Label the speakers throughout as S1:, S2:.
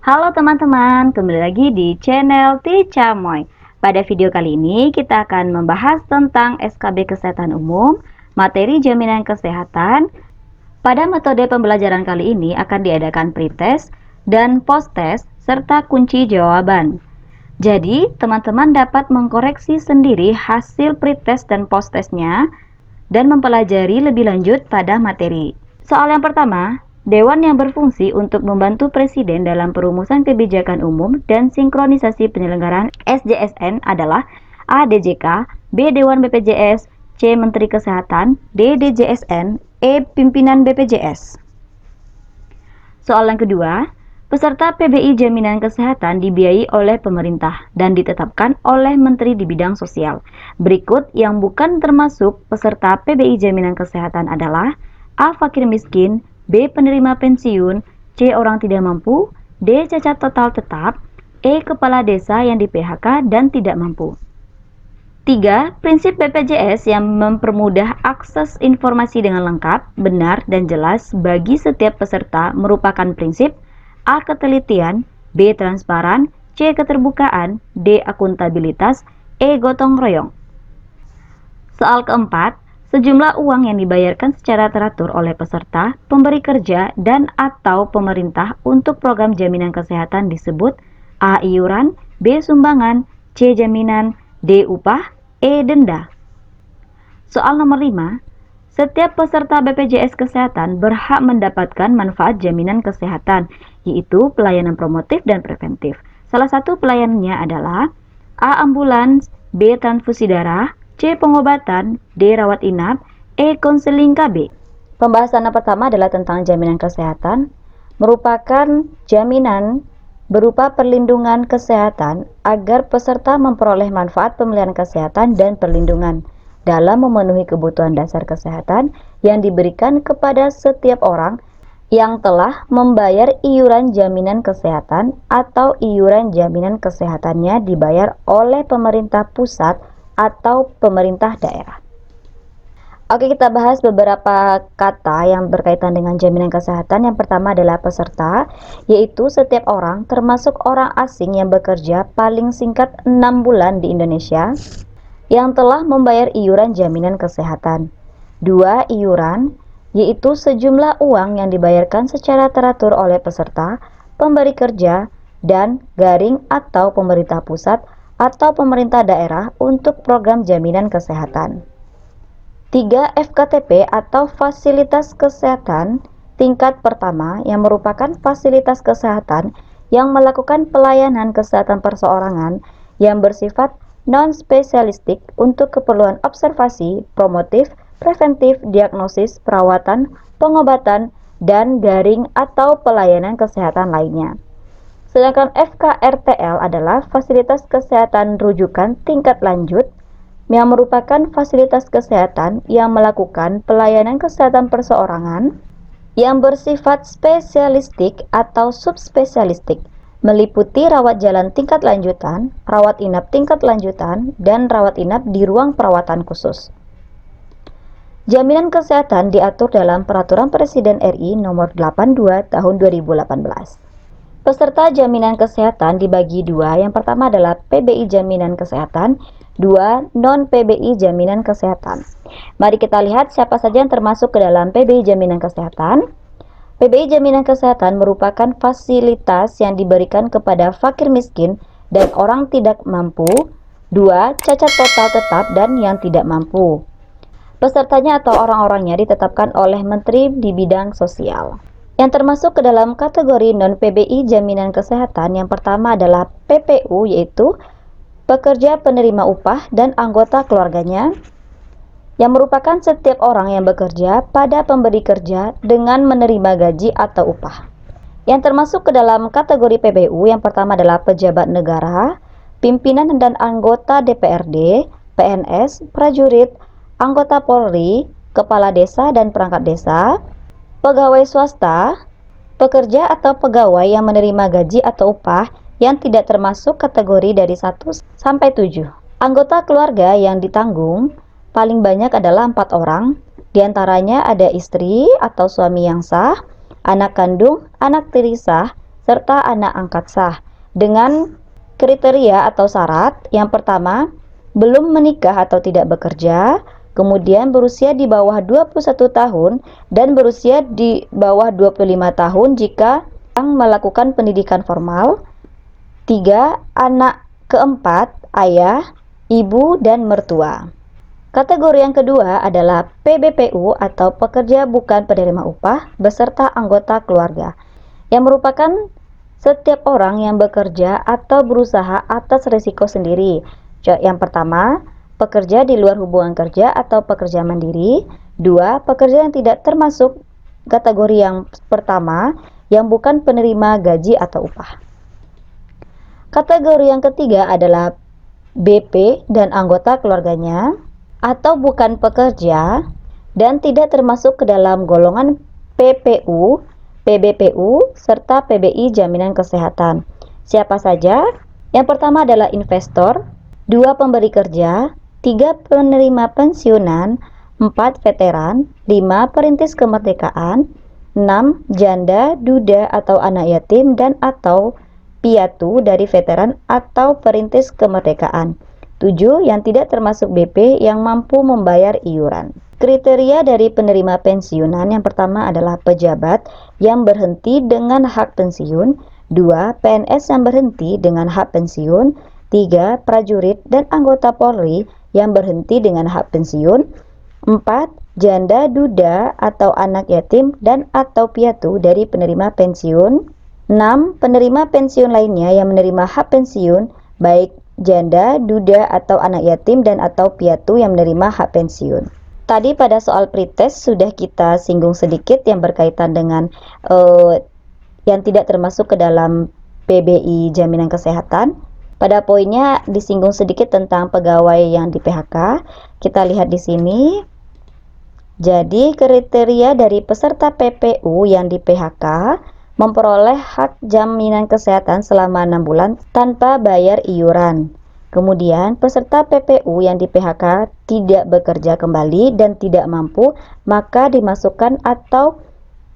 S1: Halo teman-teman, kembali lagi di channel Tica Moy. Pada video kali ini kita akan membahas tentang SKB Kesehatan Umum, materi jaminan kesehatan. Pada metode pembelajaran kali ini akan diadakan pretest dan post-test serta kunci jawaban. Jadi, teman-teman dapat mengkoreksi sendiri hasil pretest dan post-testnya dan mempelajari lebih lanjut pada materi. Soal yang pertama, Dewan yang berfungsi untuk membantu Presiden dalam perumusan kebijakan umum dan sinkronisasi penyelenggaraan SJSN adalah A. DJK, B. Dewan BPJS, C. Menteri Kesehatan, D. DJSN, E. Pimpinan BPJS. Soal yang kedua, peserta PBI Jaminan Kesehatan dibiayai oleh pemerintah dan ditetapkan oleh Menteri di bidang sosial. Berikut yang bukan termasuk peserta PBI Jaminan Kesehatan adalah A. Fakir miskin, B. Penerima pensiun, C. Orang tidak mampu, D. Cacat total tetap, E. Kepala desa yang di PHK dan tidak mampu. 3. Prinsip BPJS yang mempermudah akses informasi dengan lengkap, benar, dan jelas bagi setiap peserta merupakan prinsip A. Ketelitian, B. Transparan, C. Keterbukaan, D. Akuntabilitas, E. Gotong royong. Soal keempat, sejumlah uang yang dibayarkan secara teratur oleh peserta, pemberi kerja, dan atau pemerintah untuk program jaminan kesehatan disebut A. Iuran, B. Sumbangan, C. Jaminan, D. Upah, E. Denda. Soal nomor 5, setiap peserta BPJS Kesehatan berhak mendapatkan manfaat jaminan kesehatan, yaitu pelayanan promotif dan preventif. Salah satu pelayanannya adalah A. Ambulans, B. Transfusi darah, C. Pengobatan, D. Rawat inap, E. Konseling KB. Pembahasan yang pertama adalah tentang jaminan kesehatan, merupakan jaminan berupa perlindungan kesehatan agar peserta memperoleh manfaat pemeliharaan kesehatan dan perlindungan dalam memenuhi kebutuhan dasar kesehatan yang diberikan kepada setiap orang yang telah membayar iuran jaminan kesehatan atau iuran jaminan kesehatannya dibayar oleh pemerintah pusat atau pemerintah daerah. Oke, kita bahas beberapa kata yang berkaitan dengan jaminan kesehatan. Yang pertama adalah peserta, yaitu setiap orang termasuk orang asing yang bekerja paling singkat 6 bulan di Indonesia yang telah membayar iuran jaminan kesehatan. 2. Iuran, yaitu sejumlah uang yang dibayarkan secara teratur oleh peserta, pemberi kerja, dan garing atau pemerintah pusat atau pemerintah daerah untuk program jaminan kesehatan. 3. FKTP atau fasilitas kesehatan tingkat pertama yang merupakan fasilitas kesehatan yang melakukan pelayanan kesehatan perseorangan yang bersifat non-spesialistik untuk keperluan observasi, promotif, preventif, diagnosis, perawatan, pengobatan, dan garing atau pelayanan kesehatan lainnya. Sedangkan FKRTL adalah fasilitas kesehatan rujukan tingkat lanjut yang merupakan fasilitas kesehatan yang melakukan pelayanan kesehatan perseorangan yang bersifat spesialistik atau subspesialistik, meliputi rawat jalan tingkat lanjutan, rawat inap tingkat lanjutan, dan rawat inap di ruang perawatan khusus. Jaminan kesehatan diatur dalam Peraturan Presiden RI Nomor 82 Tahun 2018. Peserta jaminan kesehatan dibagi dua. Yang pertama adalah PBI Jaminan Kesehatan, 2. Non-PBI Jaminan Kesehatan. Mari kita lihat siapa saja yang termasuk ke dalam PBI Jaminan Kesehatan. PBI Jaminan Kesehatan merupakan fasilitas yang diberikan kepada fakir miskin dan orang tidak mampu. 2. Cacat total tetap dan yang tidak mampu. Pesertanya atau orang-orangnya ditetapkan oleh Menteri di bidang sosial. Yang termasuk ke dalam kategori non-PBI Jaminan Kesehatan yang pertama adalah PPU, yaitu pekerja penerima upah dan anggota keluarganya, yang merupakan setiap orang yang bekerja pada pemberi kerja dengan menerima gaji atau upah. Yang termasuk ke dalam kategori PPU yang pertama adalah pejabat negara, pimpinan dan anggota DPRD, PNS, prajurit, anggota Polri, kepala desa dan perangkat desa, pegawai swasta, pekerja atau pegawai yang menerima gaji atau upah yang tidak termasuk kategori dari 1 sampai 7. Anggota keluarga yang ditanggung paling banyak adalah 4 orang, diantaranya ada istri atau suami yang sah, anak kandung, anak tiri sah, serta anak angkat sah dengan kriteria atau syarat. Yang pertama, belum menikah atau tidak bekerja, kemudian berusia di bawah 21 tahun dan berusia di bawah 25 tahun jika yang melakukan pendidikan formal. 3. Anak keempat, ayah, ibu, dan mertua. Kategori yang kedua adalah PBPU atau pekerja bukan penerima upah beserta anggota keluarga, yang merupakan setiap orang yang bekerja atau berusaha atas risiko sendiri. Yang pertama, pekerja di luar hubungan kerja atau pekerja mandiri. 2. Pekerja yang tidak termasuk kategori yang pertama, yang bukan penerima gaji atau upah. Kategori yang ketiga adalah BP dan anggota keluarganya, atau bukan pekerja dan tidak termasuk ke dalam golongan PPU, PBPU, serta PBI jaminan kesehatan. Siapa saja? Yang pertama adalah investor, 2 pemberi kerja, 3 penerima pensiunan, 4 veteran, 5 perintis kemerdekaan, 6 janda, duda atau anak yatim dan atau piatu dari veteran atau perintis kemerdekaan. 7. Yang tidak termasuk BP yang mampu membayar iuran. Kriteria dari penerima pensiunan yang pertama adalah pejabat yang berhenti dengan hak pensiun, 2. PNS yang berhenti dengan hak pensiun, 3. Prajurit dan anggota Polri yang berhenti dengan hak pensiun, 4. Janda, duda atau anak yatim dan atau piatu dari penerima pensiun, 6. Penerima pensiun lainnya yang menerima hak pensiun baik janda, duda, atau anak yatim dan atau piatu yang menerima hak pensiun. Tadi pada soal pretest sudah kita singgung sedikit yang berkaitan dengan yang tidak termasuk ke dalam PBI jaminan kesehatan. Pada poinnya disinggung sedikit tentang pegawai yang di PHK. Kita lihat di sini. Jadi kriteria dari peserta PPU yang di PHK memperoleh hak jaminan kesehatan selama 6 bulan tanpa bayar iuran. Kemudian peserta PPU yang di PHK tidak bekerja kembali dan tidak mampu, maka dimasukkan atau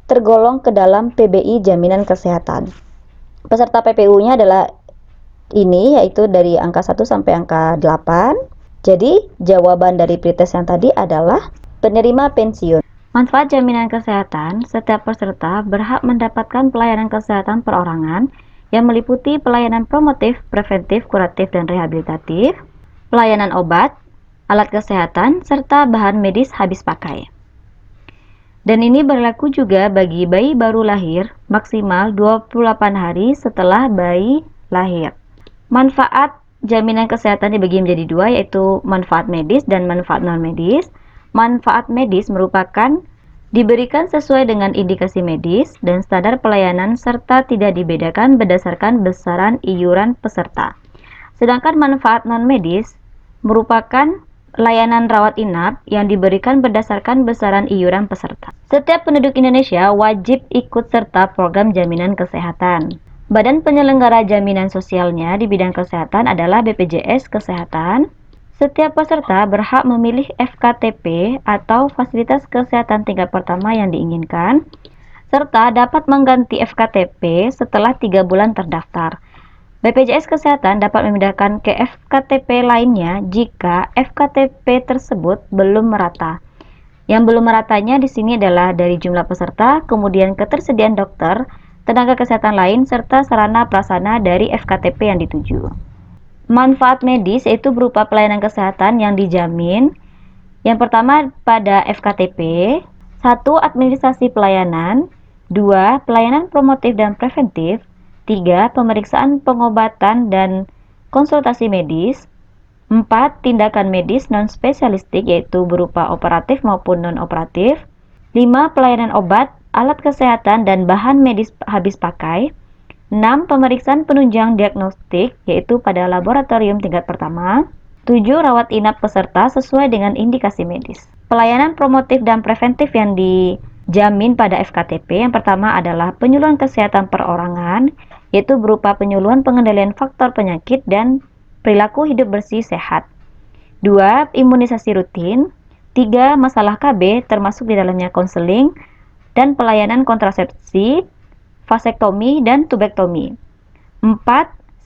S1: tergolong ke dalam PBI jaminan kesehatan. Peserta PPU-nya adalah ini, yaitu dari angka 1 sampai angka 8. Jadi jawaban dari pretest yang tadi adalah penerima pensiun. Manfaat jaminan kesehatan, setiap peserta berhak mendapatkan pelayanan kesehatan perorangan yang meliputi pelayanan promotif, preventif, kuratif, dan rehabilitatif, pelayanan obat, alat kesehatan, serta bahan medis habis pakai. Dan ini berlaku juga bagi bayi baru lahir maksimal 28 hari setelah bayi lahir. Manfaat jaminan kesehatan dibagi menjadi 2, yaitu manfaat medis dan manfaat non-medis. Manfaat medis merupakan diberikan sesuai dengan indikasi medis dan standar pelayanan serta tidak dibedakan berdasarkan besaran iuran peserta. Sedangkan manfaat non-medis merupakan layanan rawat inap yang diberikan berdasarkan besaran iuran peserta. Setiap penduduk Indonesia wajib ikut serta program jaminan kesehatan. Badan penyelenggara jaminan sosialnya di bidang kesehatan adalah BPJS Kesehatan. Setiap peserta berhak memilih FKTP atau fasilitas kesehatan tingkat pertama yang diinginkan, serta dapat mengganti FKTP setelah 3 bulan terdaftar. BPJS Kesehatan dapat memindahkan ke FKTP lainnya jika FKTP tersebut belum merata. Yang belum meratanya di sini adalah dari jumlah peserta, kemudian ketersediaan dokter, tenaga kesehatan lain, serta sarana prasarana dari FKTP yang dituju. Manfaat medis yaitu berupa pelayanan kesehatan yang dijamin. Yang pertama pada FKTP, 1. Administrasi pelayanan, 2. Pelayanan promotif dan preventif, 3. Pemeriksaan pengobatan dan konsultasi medis, 4. Tindakan medis non-spesialistik yaitu berupa operatif maupun non-operatif, 5. Pelayanan obat, alat kesehatan dan bahan medis habis pakai, 6. Pemeriksaan penunjang diagnostik yaitu pada laboratorium tingkat pertama, 7. Rawat inap peserta sesuai dengan indikasi medis. Pelayanan promotif dan preventif yang dijamin pada FKTP yang pertama adalah penyuluhan kesehatan perorangan yaitu berupa penyuluhan pengendalian faktor penyakit dan perilaku hidup bersih sehat. 2. Imunisasi rutin. 3. Masalah KB termasuk di dalamnya konseling dan pelayanan kontrasepsi. vasektomi, dan tubektomi. 4.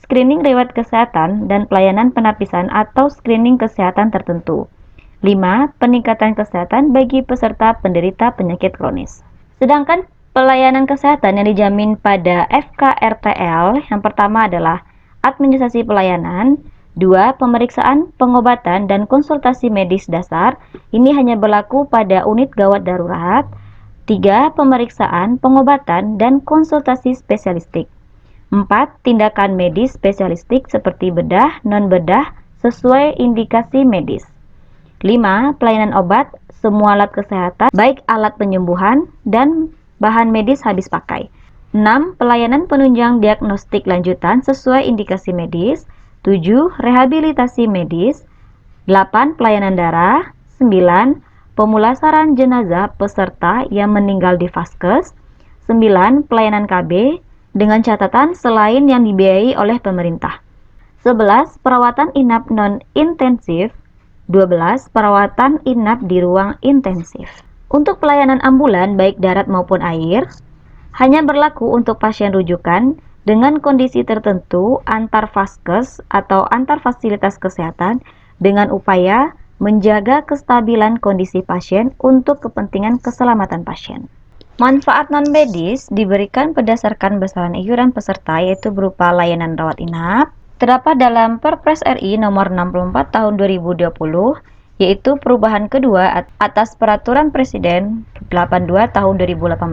S1: Screening riwayat kesehatan dan pelayanan penapisan atau screening kesehatan tertentu. 5. Peningkatan kesehatan bagi peserta penderita penyakit kronis. Sedangkan pelayanan kesehatan yang dijamin pada FKRTL yang pertama adalah administrasi pelayanan, 2. Pemeriksaan, pengobatan, dan konsultasi medis dasar. Ini hanya berlaku pada unit gawat darurat. 3. Pemeriksaan, pengobatan, dan konsultasi spesialistik. 4. Tindakan medis spesialistik seperti bedah, non-bedah, sesuai indikasi medis. 5. Pelayanan obat, semua alat kesehatan, baik alat penyembuhan dan bahan medis habis pakai. 6. Pelayanan penunjang diagnostik lanjutan sesuai indikasi medis. 7. Rehabilitasi medis. 8. Pelayanan darah. 9. Pemulasaran jenazah peserta yang meninggal di vaskes. 9. Pelayanan KB dengan catatan selain yang dibiayai oleh pemerintah. 11. Perawatan inap non-intensif. 12. Perawatan inap di ruang intensif. Untuk pelayanan ambulan baik darat maupun air, hanya berlaku untuk pasien rujukan dengan kondisi tertentu antar vaskes atau antar fasilitas kesehatan dengan upaya menjaga kestabilan kondisi pasien untuk kepentingan keselamatan pasien. Manfaat non-medis diberikan berdasarkan besaran iuran peserta, yaitu berupa layanan rawat inap, terdapat dalam Perpres RI nomor 64 tahun 2020, yaitu perubahan kedua atas Peraturan Presiden 82 tahun 2018.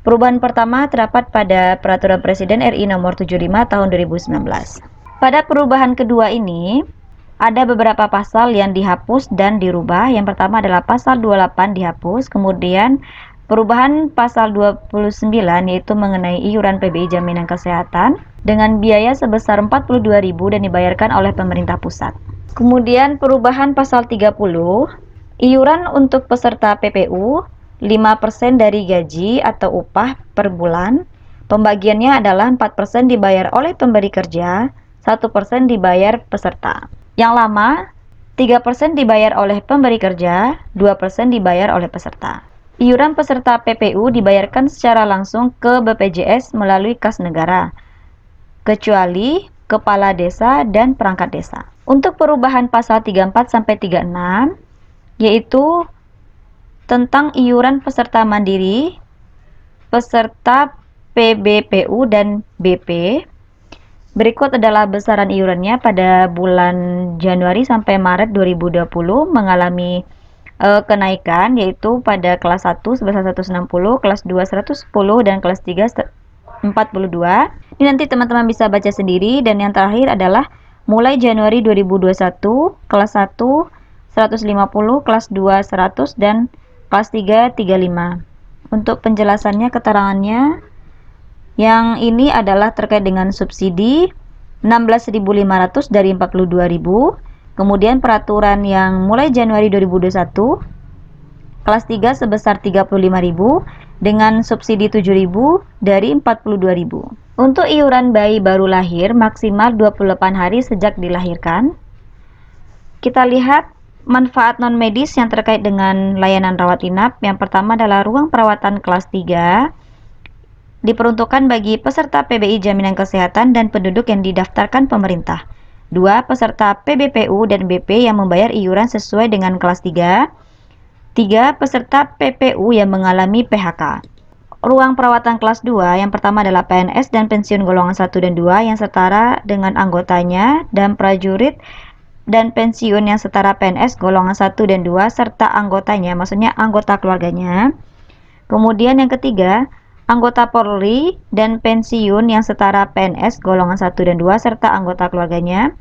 S1: Perubahan pertama terdapat pada Peraturan Presiden RI nomor 75 tahun 2019. Pada perubahan kedua ini, ada beberapa pasal yang dihapus dan dirubah. Yang pertama adalah pasal 28 dihapus, kemudian perubahan pasal 29 yaitu mengenai iuran PBI Jaminan Kesehatan dengan biaya sebesar 42.000 dan dibayarkan oleh pemerintah pusat. Kemudian perubahan pasal 30, iuran untuk peserta PPU 5% dari gaji atau upah per bulan. Pembagiannya adalah 4% dibayar oleh pemberi kerja, 1% dibayar peserta. Yang lama, 3% dibayar oleh pemberi kerja, 2% dibayar oleh peserta. Iuran peserta PPU dibayarkan secara langsung ke BPJS melalui kas negara, kecuali kepala desa dan perangkat desa. Untuk perubahan pasal 34 sampai 36 yaitu tentang iuran peserta mandiri, peserta PBPU dan BP. Berikut adalah besaran iurannya pada bulan Januari sampai Maret 2020 mengalami kenaikan, yaitu pada kelas 1 sebesar 160, kelas 2 110 dan kelas 3 42. Ini nanti teman-teman bisa baca sendiri. Dan yang terakhir adalah mulai Januari 2021 kelas 1 150, kelas 2 100 dan kelas 3 35. Untuk penjelasannya, keterangannya yang ini adalah terkait dengan subsidi 16.500 dari 42.000. Kemudian peraturan yang mulai Januari 2021 kelas 3 sebesar 35.000 dengan subsidi 7.000 dari 42.000. Untuk iuran bayi baru lahir maksimal 28 hari sejak dilahirkan. Kita lihat manfaat non-medis yang terkait dengan layanan rawat inap. Yang pertama adalah ruang perawatan kelas 3 diperuntukkan bagi peserta PBI Jaminan Kesehatan dan penduduk yang didaftarkan pemerintah. 2. Peserta PBPU dan BP yang membayar iuran sesuai dengan kelas 3. 3. Peserta PPU yang mengalami PHK. Ruang perawatan kelas 2 yang pertama adalah PNS dan pensiun golongan 1 dan 2 yang setara dengan anggotanya, dan prajurit dan pensiun yang setara PNS golongan 1 dan 2 serta anggotanya, maksudnya anggota keluarganya. Kemudian yang ketiga, anggota Polri dan pensiun yang setara PNS golongan 1 dan 2 serta anggota keluarganya.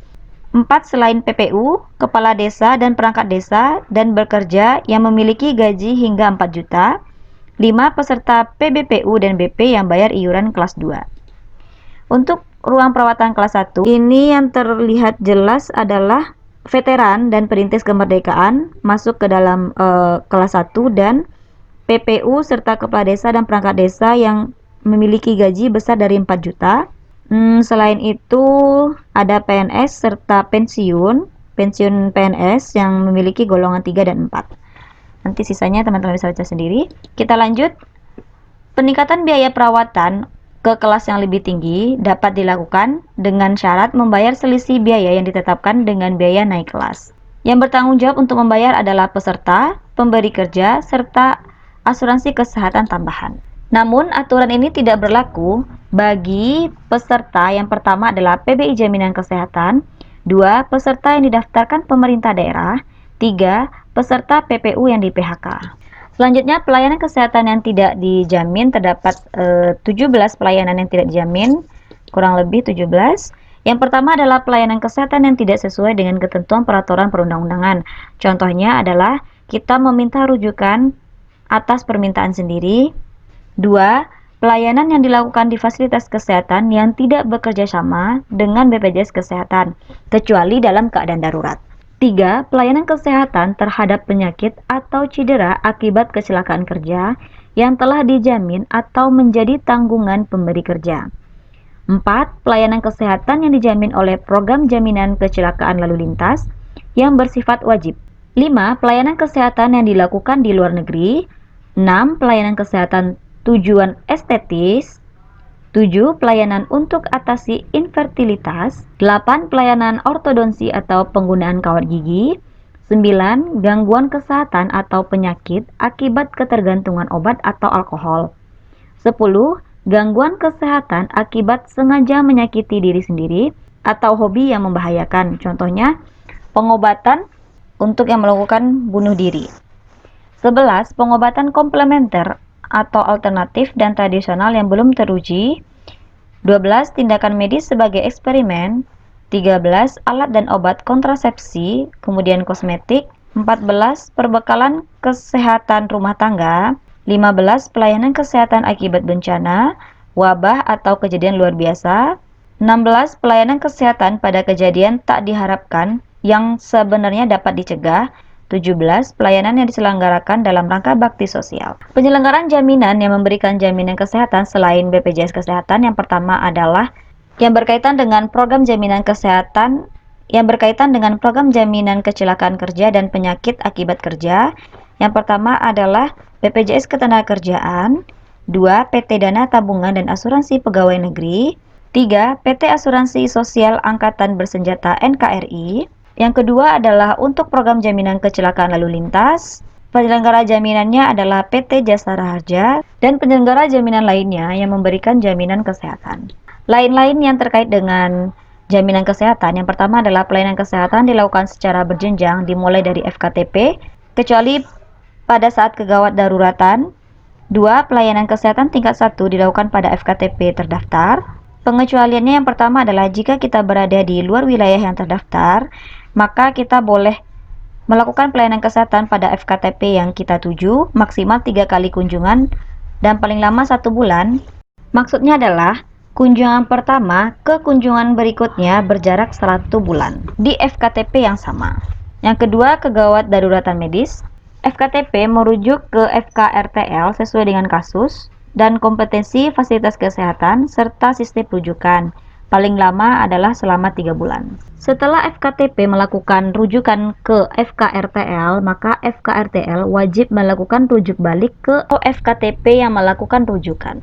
S1: 4. Selain PPU, kepala desa dan perangkat desa dan bekerja yang memiliki gaji hingga 4 juta. 5. Peserta PBPU dan BP yang bayar iuran kelas 2. Untuk ruang perawatan kelas 1, ini yang terlihat jelas adalah veteran dan perintis kemerdekaan masuk ke dalam kelas 1, dan PPU serta kepala desa dan perangkat desa yang memiliki gaji besar dari 4 juta. Selain itu ada PNS serta pensiun PNS yang memiliki golongan 3 dan 4. Nanti sisanya teman-teman bisa baca sendiri. Kita lanjut. Peningkatan biaya perawatan ke kelas yang lebih tinggi dapat dilakukan dengan syarat membayar selisih biaya yang ditetapkan dengan biaya naik kelas. Yang bertanggung jawab untuk membayar adalah peserta, pemberi kerja, serta asuransi kesehatan tambahan. Namun, aturan ini tidak berlaku bagi peserta yang pertama adalah PBI Jaminan Kesehatan, 2. Peserta yang didaftarkan pemerintah daerah, 3. Peserta PPU yang di PHK. Selanjutnya, pelayanan kesehatan yang tidak dijamin terdapat 17 pelayanan yang tidak dijamin, kurang lebih 17. Yang pertama adalah pelayanan kesehatan yang tidak sesuai dengan ketentuan peraturan perundang-undangan. Contohnya adalah kita meminta rujukan atas permintaan sendiri. 2. Pelayanan yang dilakukan di fasilitas kesehatan yang tidak bekerja sama dengan BPJS Kesehatan, kecuali dalam keadaan darurat. 3. Pelayanan kesehatan terhadap penyakit atau cedera akibat kecelakaan kerja yang telah dijamin atau menjadi tanggungan pemberi kerja. 4. Pelayanan kesehatan yang dijamin oleh program jaminan kecelakaan lalu lintas yang bersifat wajib. 5. Pelayanan kesehatan yang dilakukan di luar negeri. 6. Pelayanan kesehatan tujuan estetis. 7. Pelayanan untuk atasi infertilitas. 8. Pelayanan ortodonsi atau penggunaan kawat gigi. 9. Gangguan kesehatan atau penyakit akibat ketergantungan obat atau alkohol. 10. Gangguan kesehatan akibat sengaja menyakiti diri sendiri atau hobi yang membahayakan. Contohnya, pengobatan untuk yang melakukan bunuh diri. 11. Pengobatan komplementer atau alternatif dan tradisional yang belum teruji. 12. Tindakan medis sebagai eksperimen. 13. Alat dan obat kontrasepsi, kemudian kosmetik. 14. Perbekalan kesehatan rumah tangga. 15. Pelayanan kesehatan akibat bencana, wabah atau kejadian luar biasa. 16. Pelayanan kesehatan pada kejadian tak diharapkan yang sebenarnya dapat dicegah. 17. Pelayanan yang diselenggarakan dalam rangka bakti sosial. Penyelenggaraan jaminan yang memberikan jaminan kesehatan selain BPJS Kesehatan yang pertama adalah yang berkaitan dengan program jaminan kesehatan yang berkaitan dengan program jaminan kecelakaan kerja dan penyakit akibat kerja. Yang pertama adalah BPJS Ketenagakerjaan, 2. PT Dana Tabungan dan Asuransi Pegawai Negeri, 3. PT Asuransi Sosial Angkatan Bersenjata NKRI. Yang kedua adalah untuk program jaminan kecelakaan lalu lintas. Penyelenggara jaminannya adalah PT Jasa Raharja dan penyelenggara jaminan lainnya yang memberikan jaminan kesehatan. Lain-lain yang terkait dengan jaminan kesehatan, yang pertama adalah pelayanan kesehatan dilakukan secara berjenjang dimulai dari FKTP, kecuali pada saat kegawat daruratan. 2. Pelayanan kesehatan tingkat 1 dilakukan pada FKTP terdaftar. Pengecualiannya yang pertama adalah jika kita berada di luar wilayah yang terdaftar, maka kita boleh melakukan pelayanan kesehatan pada FKTP yang kita tuju maksimal 3 kali kunjungan dan paling lama 1 bulan. Maksudnya adalah kunjungan pertama ke kunjungan berikutnya berjarak 1 bulan di FKTP yang sama. Yang kedua, kegawat daruratan medis. FKTP merujuk ke FKRTL sesuai dengan kasus dan kompetensi fasilitas kesehatan serta sistem rujukan. Paling lama adalah selama 3 bulan. Setelah FKTP melakukan rujukan ke FKRTL, maka FKRTL wajib melakukan rujuk balik ke FKTP yang melakukan rujukan.